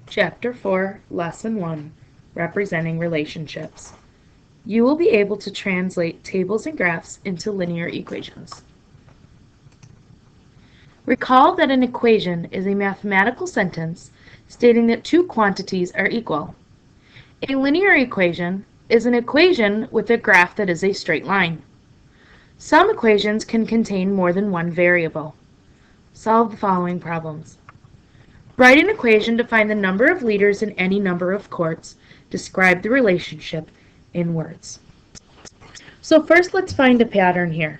Chapter 4, Lesson 1, Representing Relationships. You will be able to translate tables and graphs into linear equations. Recall that an equation is a mathematical sentence stating that two quantities are equal. A linear equation is an equation with a graph that is a straight line. Some equations can contain more than one variable. Solve the following problems. Write an equation to find the number of liters in any number of quarts. Describe the relationship in words. So first let's find a pattern here.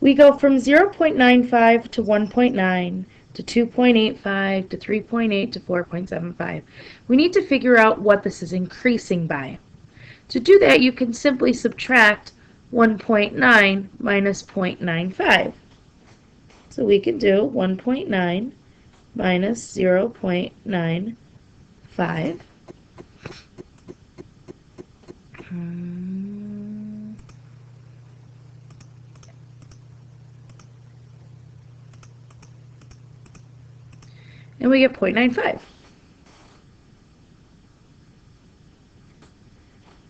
We go from 0.95 to 1.9 to 2.85 to 3.8 to 4.75. We need to figure out what this is increasing by. To do that, you can simply subtract 1.9 minus 0.95. So we can do 1.9 minus 0.95. And we get 0.95.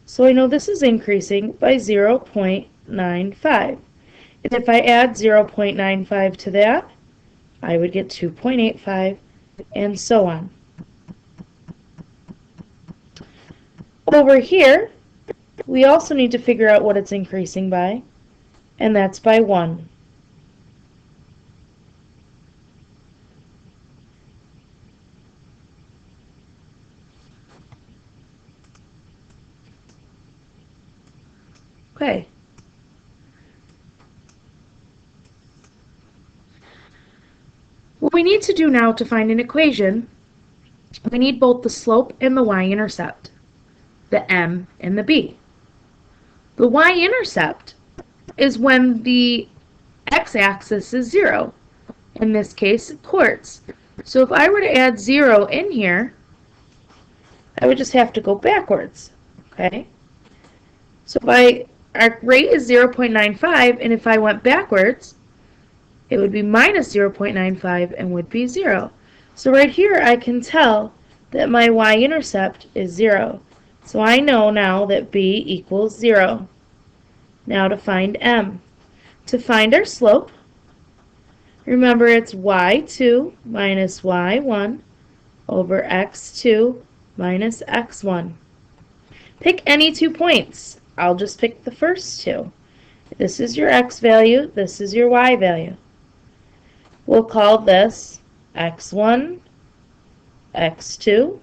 So I know this is increasing by 0.95. And if I add 0.95 to that, I would get 2.85, and so on. Over here, we also need to figure out what it's increasing by, and that's by 1. Okay. What we need to do now to find an equation, we need both the slope and the y-intercept, the m and the b. The y-intercept is when the x-axis is 0, in this case quarts. So if I were to add 0 in here, I would just have to go backwards, okay? So if our rate is 0.95, and if I went backwards, it would be minus 0.95 and would be 0. So right here I can tell that my y-intercept is 0. So I know now that b equals 0. Now to find m. To find our slope, remember it's y2 minus y1 over x2 minus x1. Pick any 2 points. I'll just pick the first 2. This is your x value, this is your y value. We'll call this x1, x2,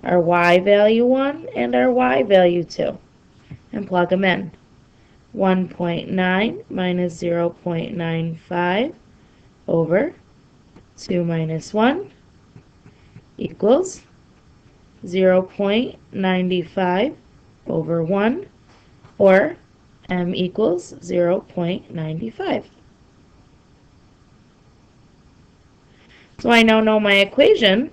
our y value 1, and our y value 2, and plug them in. 1.9 minus 0.95 over 2 minus 1 equals 0.95 over 1, or m equals 0.95. So I now know my equation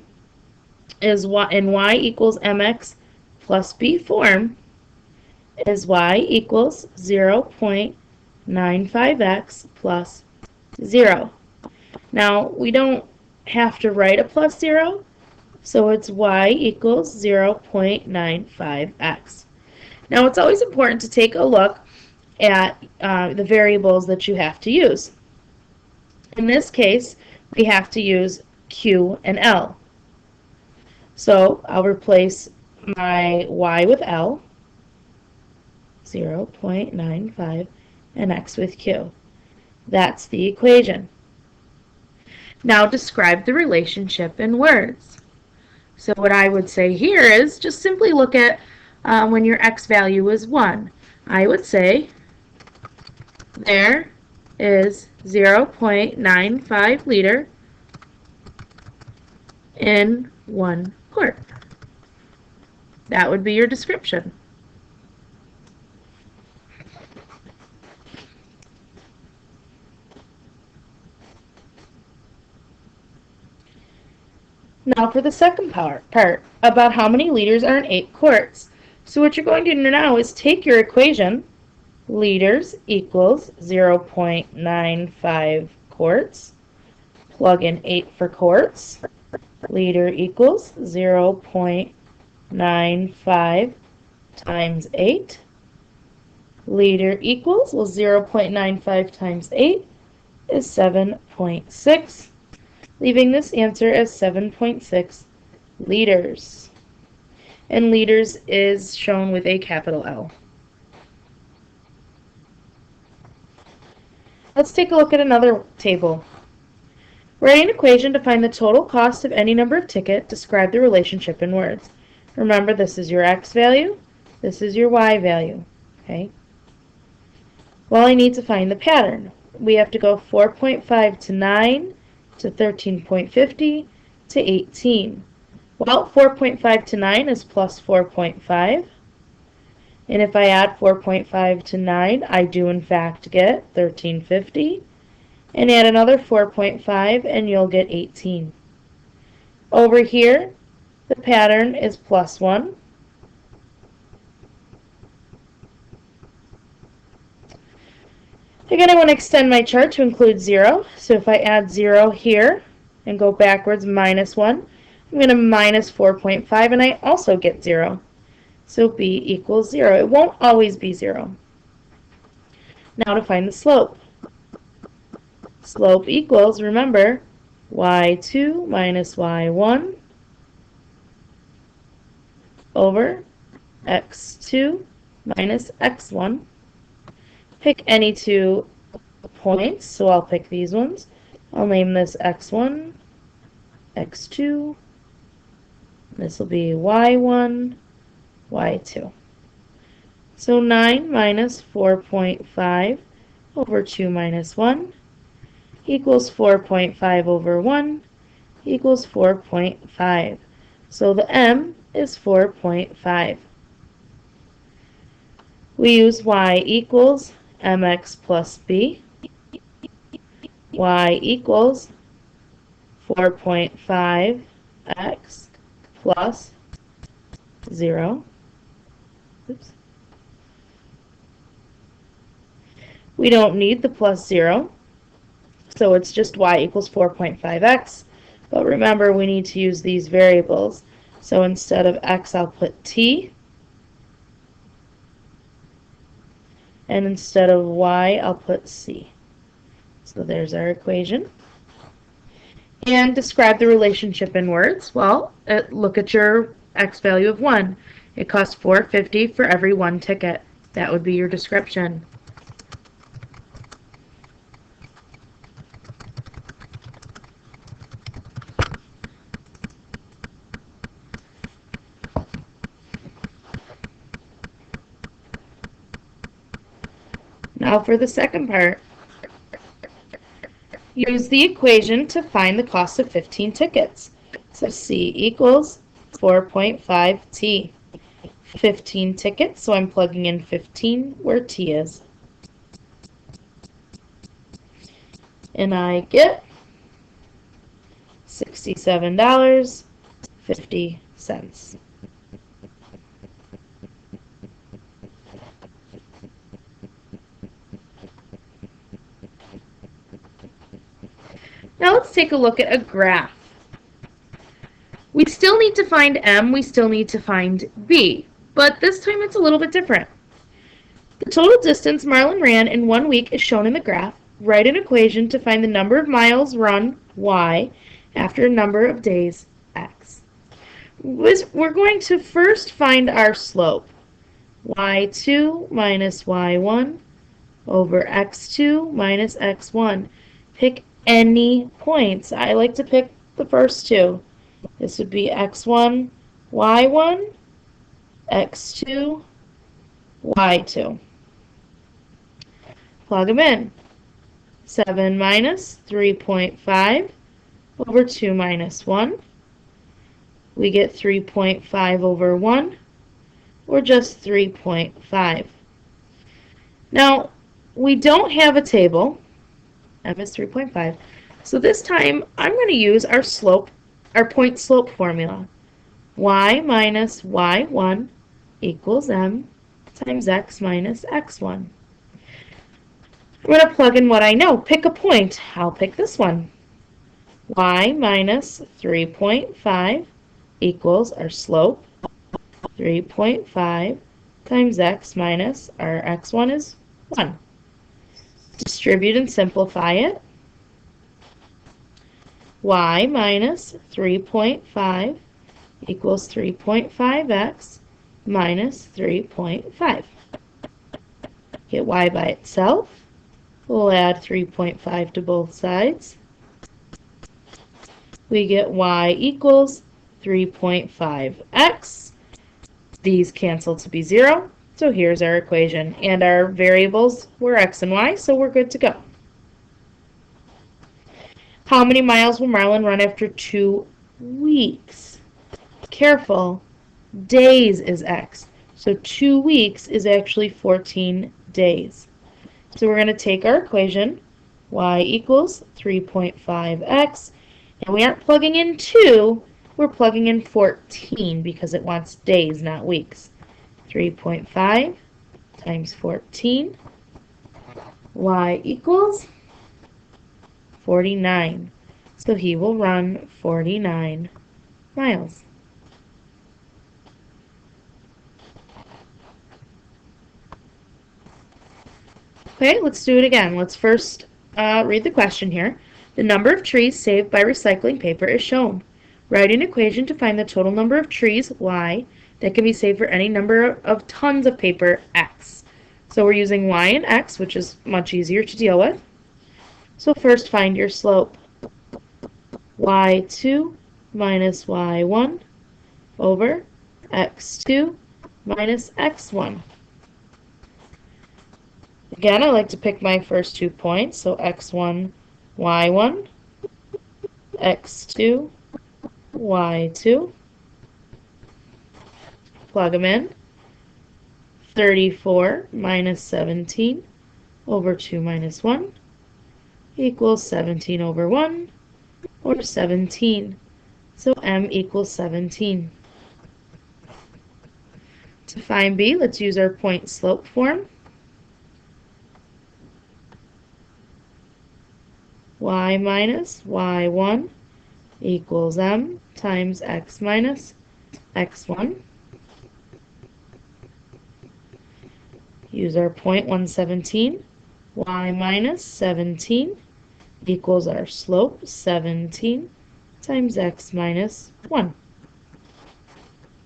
is in y equals mx plus b form is y equals 0.95x plus 0. Now we don't have to write a plus 0, so it's y equals 0.95x. Now it's always important to take a look at the variables that you have to use. In this case, we have to use Q and L. So I'll replace my y with L, 0.95, and x with Q. That's the equation. Now describe the relationship in words. So what I would say here is just simply look at when your x value is 1. I would say there is 0.95 liter in 1 quart. That would be your description. Now for the second part about how many liters are in 8 quarts. So what you're going to do now is take your equation, liters equals 0.95 quarts, plug in 8 for quarts, Liter equals 0.95 times 8. Liter equals, well, 0.95 times 8 is 7.6, leaving this answer as 7.6 liters. And liters is shown with a capital L. Let's take a look at another table. Write an equation to find the total cost of any number of ticket. Describe the relationship in words. Remember, this is your x value, this is your y value. Okay. Well, I need to find the pattern. We have to go 4.5 to 9 to 13.50 to 18. Well, 4.5 to 9 is plus 4.5. And if I add 4.5 to 9, I do in fact get 1350. And add another 4.5 and you'll get 18. Over here, the pattern is plus 1. Again, I want to extend my chart to include 0. So if I add 0 here and go backwards, minus 1, I'm going to minus 4.5 and I also get 0. So b equals 0. It won't always be 0. Now to find the slope. Slope equals, remember, y2 minus y1 over x2 minus x1. Pick any two points, so I'll pick these ones. I'll name this x1, x2. This will be y1, y2. So 9 minus 4.5 over 2 minus 1 equals 4.5 over 1 equals 4.5. So the m is 4.5. We use y equals mx plus b. Y equals 4.5x plus 0. Oops. We don't need the plus 0, so it's just y equals 4.5x. But remember, we need to use these variables. So instead of x, I'll put t. And instead of y, I'll put c. So there's our equation. And describe the relationship in words. Well, look at your x value of 1. It costs $4.50 for every 1 ticket. That would be your description. Now for the second part. Use the equation to find the cost of 15 tickets. So C equals 4.5T. 15 tickets, so I'm plugging in 15 where T is. And I get $67.50. Now let's take a look at a graph. We still need to find M, we still need to find B, but this time it's a little bit different. The total distance Marlon ran in 1 week is shown in the graph. Write an equation to find the number of miles run, Y, after a number of days, X. We're going to first find our slope. Y2 minus Y1 over X2 minus X1. Pick any points. I like to pick the first two. This would be x1, y1, x2, y2. Plug them in. 7 minus 3.5 over 2 minus 1. We get 3.5 over 1, or just 3.5. Now, we don't have a table. M is 3.5. So this time, I'm going to use our point slope formula. Y minus y1 equals m times x minus x1. I'm going to plug in what I know. Pick a point. I'll pick this one. y minus 3.5 equals our slope, 3.5 times x minus our x1 is 1. Distribute and simplify it. Y minus 3.5 equals 3.5x minus 3.5. Get y by itself. We'll add 3.5 to both sides. We get y equals 3.5x. These cancel to be 0, so here's our equation. And our variables were x and y, so we're good to go. How many miles will Marlon run after 2 weeks? Careful, days is x. So 2 weeks is actually 14 days. So we're going to take our equation, y equals 3.5x, and we aren't plugging in 2, we're plugging in 14 because it wants days, not weeks. 3.5 times 14, y equals 49. So he will run 49 miles. Okay, let's do it again. Let's first read the question here. The number of trees saved by recycling paper is shown. Write an equation to find the total number of trees, y, that can be saved for any number of tons of paper, x. So we're using y and x, which is much easier to deal with. So first find your slope. y2 minus y1 over x2 minus x1. Again, I like to pick my first 2 points, so x1, y1, x2, y2. Plug them in. 34 minus 17 over 2 minus 1 equals 17 over 1, or 17. So m equals 17. To find b, let's use our point slope form. Y minus y1 equals m times x minus x1. Use our point 117. Y minus 17 equals our slope, 17 times x minus 1.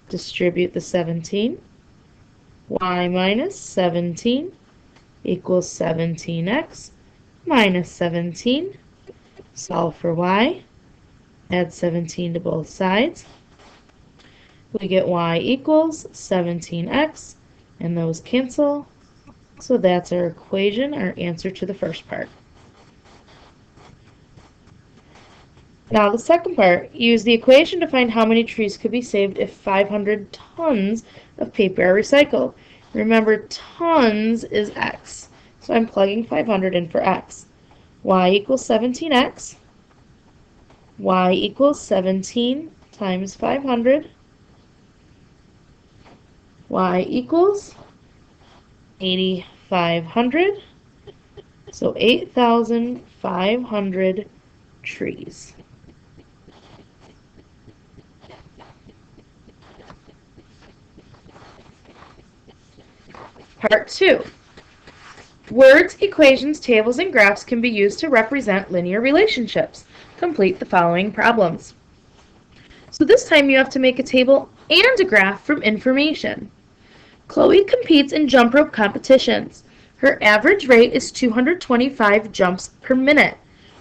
Distribute the 17. Y minus 17 equals 17x minus 17. Solve for y. Add 17 to both sides. We get y equals 17x, and those cancel. So that's our equation, our answer to the first part. Now the second part, use the equation to find how many trees could be saved if 500 tons of paper are recycled. Remember, tons is x, so I'm plugging 500 in for x. Y equals 17x. Y equals 17 times 500. Y equals 8,500. So 8,500 trees. Part 2. Words, equations, tables, and graphs can be used to represent linear relationships. Complete the following problems. So this time you have to make a table and a graph from information. Chloe competes in jump rope competitions. Her average rate is 225 jumps per minute.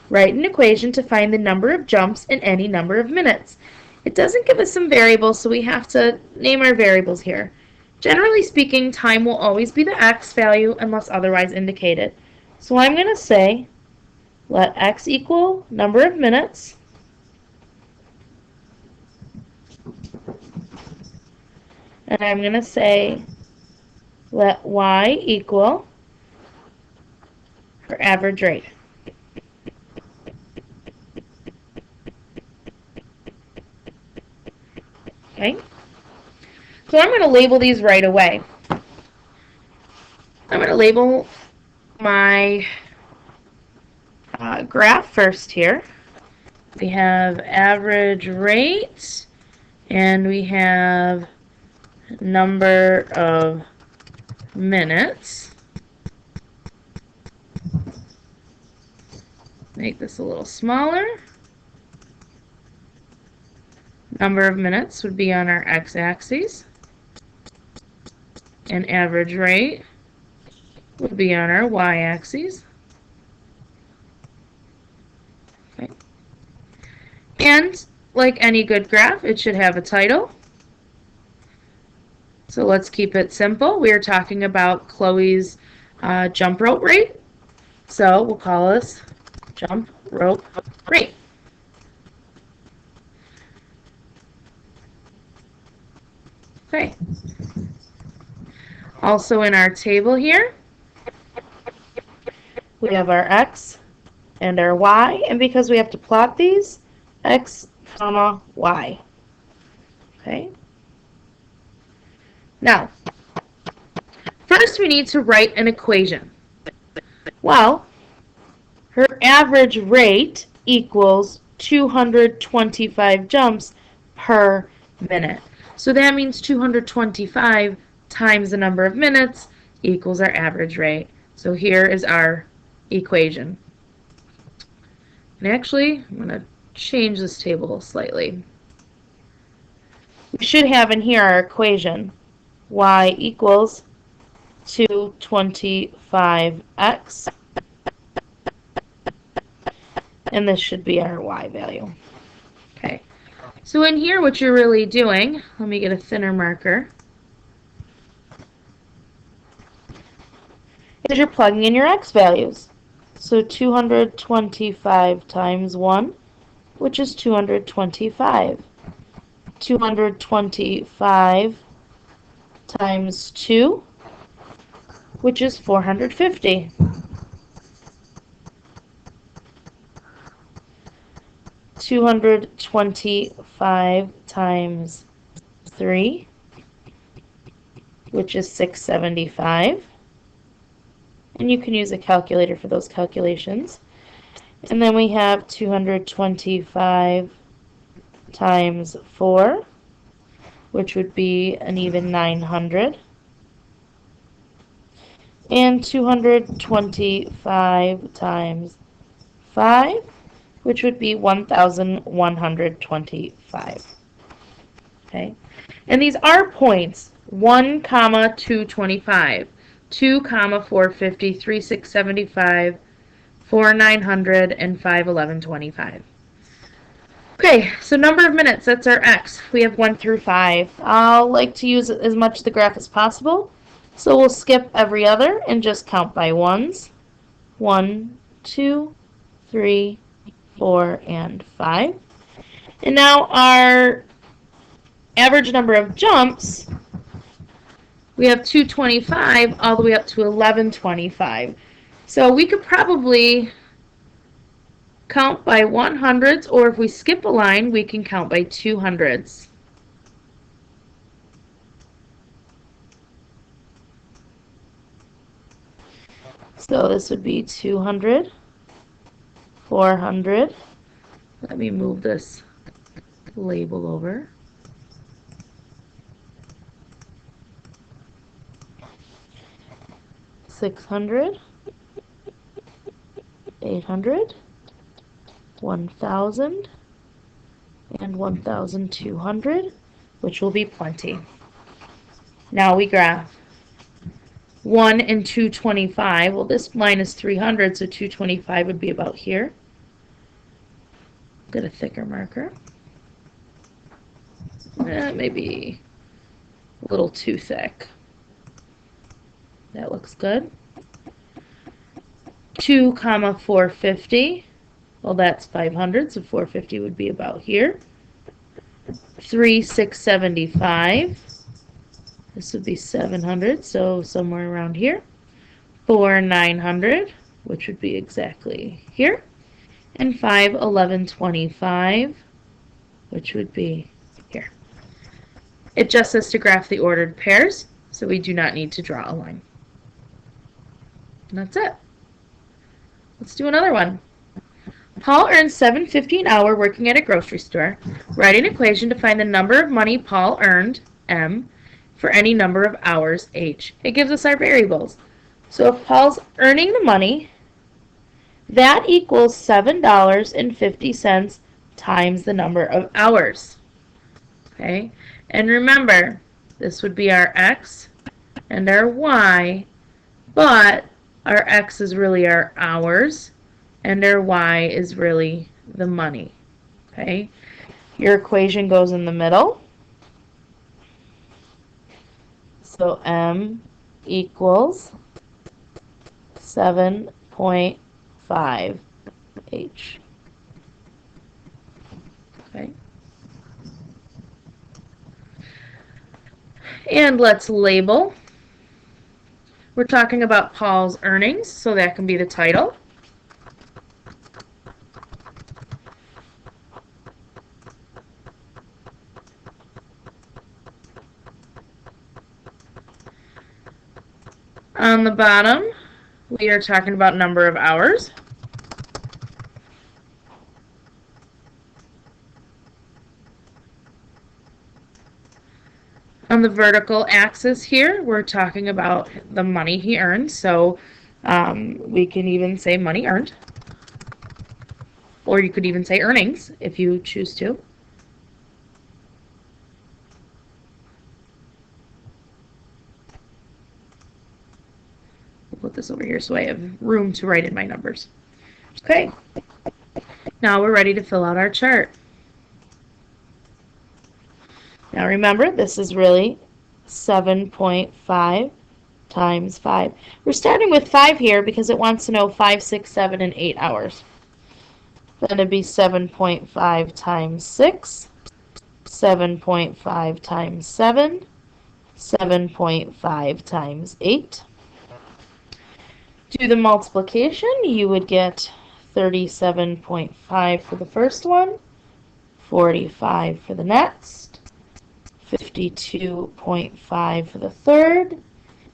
Write an equation to find the number of jumps in any number of minutes. It doesn't give us some variables, so we have to name our variables here. Generally speaking, time will always be the x value unless otherwise indicated. So I'm going to say, let x equal number of minutes. And I'm going to say, let y equal her average rate. Okay? So I'm going to label these right away. I'm going to label my graph first here. We have average rate, and we have number of minutes. Make this a little smaller. Number of minutes would be on our x-axis, and average rate would be on our y-axis. Okay. And like any good graph, it should have a title. So let's keep it simple. We are talking about Chloe's jump rope rate. So we'll call this jump rope rate. Okay. Also in our table here, we have our x and our y, and because we have to plot these, x, comma, y. Okay. Now, first we need to write an equation. Well, her average rate equals 225 jumps per minute. So that means 225 times the number of minutes equals our average rate. So here is our equation. And actually, I'm going to change this table slightly. We should have in here our equation. Y equals 225x. And this should be our y value. Okay. So in here, what you're really doing, let me get a thinner marker, is you're plugging in your x values. So 225 times 1, which is 225. 225 times 2, which is 450. 225 times 3, which is 675. And you can use a calculator for those calculations. And then we have 225 times 4, which would be an even 900. And 225 times 5, which would be 1,125. Okay? And these are points, 1, 225, 2, 450, 3, 675, 4, 900, and 5, 1125. Okay, so number of minutes, that's our x. We have 1 through 5. I'll like to use as much of the graph as possible, so we'll skip every other and just count by ones. 1, 2, 3, 4, and 5. And now our average number of jumps, we have 225 all the way up to 1125. So we could probably count by 100s, or if we skip a line, we can count by 200s. So this would be 200, 400. Let me move this label over. 600, 800, 1,000, and 1,200, which will be plenty. Now we graph 1 and 225. Well, this line is 300, so 225 would be about here. Get a thicker marker. Maybe a little too thick. That looks good. 2, 450. Well, that's 500, so 450 would be about here. 3, 675. This would be 700, so somewhere around here. 4, 900, which would be exactly here. And 5, 1125, which would be here. It just says to graph the ordered pairs, so we do not need to draw a line. And that's it. Let's do another one. Paul earns $7.50 an hour working at a grocery store. Write an equation to find the number of money Paul earned, M, for any number of hours, H. It gives us our variables. So if Paul's earning the money, that equals $7.50 times the number of hours. Okay? And remember, this would be our X and our Y, but our X is really our hours, and our Y is really the money. Okay? Your equation goes in the middle. So M equals 7.5 H. Okay? And let's label. We're talking about Paul's earnings, so that can be the title. On the bottom, we are talking about number of hours. On the vertical axis here, we're talking about the money he earned, so we can even say money earned. Or you could even say earnings if you choose to. I'll put this over here so I have room to write in my numbers. Okay, now we're ready to fill out our chart. Now remember, this is really 7.5 times 5. We're starting with 5 here because it wants to know 5, 6, 7, and 8 hours. Then it'd be 7.5 times 6, 7.5 times 7, 7.5 times 8. Do the multiplication, you would get 37.5 for the first one, 45 for the next, 52.5 for the third,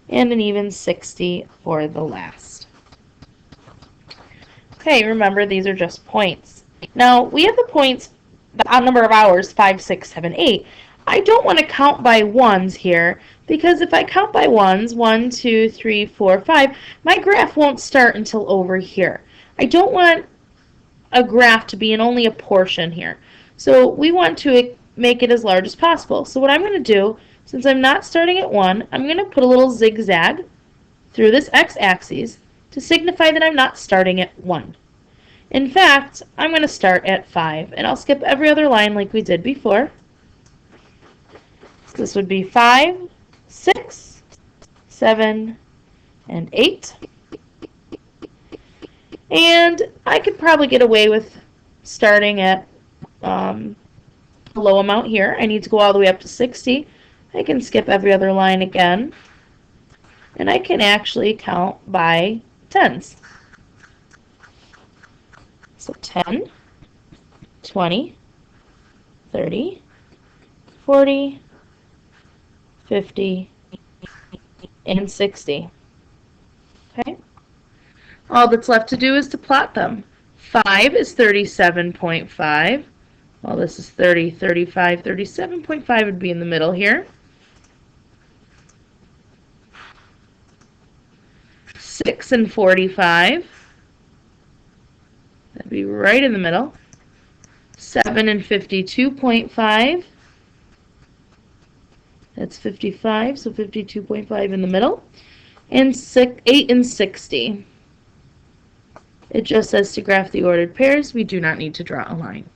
and an even 60 for the last. Okay, remember these are just points. Now, we have the points, the odd number of hours, 5, 6, 7, 8. I don't want to count by ones here, because if I count by ones, 1, 2, 3, 4, 5, my graph won't start until over here. I don't want a graph to be in only a portion here. So we want to make it as large as possible. So what I'm going to do, since I'm not starting at 1, I'm going to put a little zigzag through this x-axis to signify that I'm not starting at 1. In fact, I'm going to start at 5, and I'll skip every other line like we did before. So this would be 5, 6, 7, and 8. And I could probably get away with starting at a low amount here. I need to go all the way up to 60. I can skip every other line again. And I can actually count by tens. So 10, 20, 30, 40, 50, and 60. Okay? All that's left to do is to plot them. 5 is 37.5. Well, this is 30, 35, 37.5 would be in the middle here. 6 and 45. That'd be right in the middle. 7 and 52.5. That's 55, so 52.5 in the middle. And 8 and 60. It just says to graph the ordered pairs. We do not need to draw a line.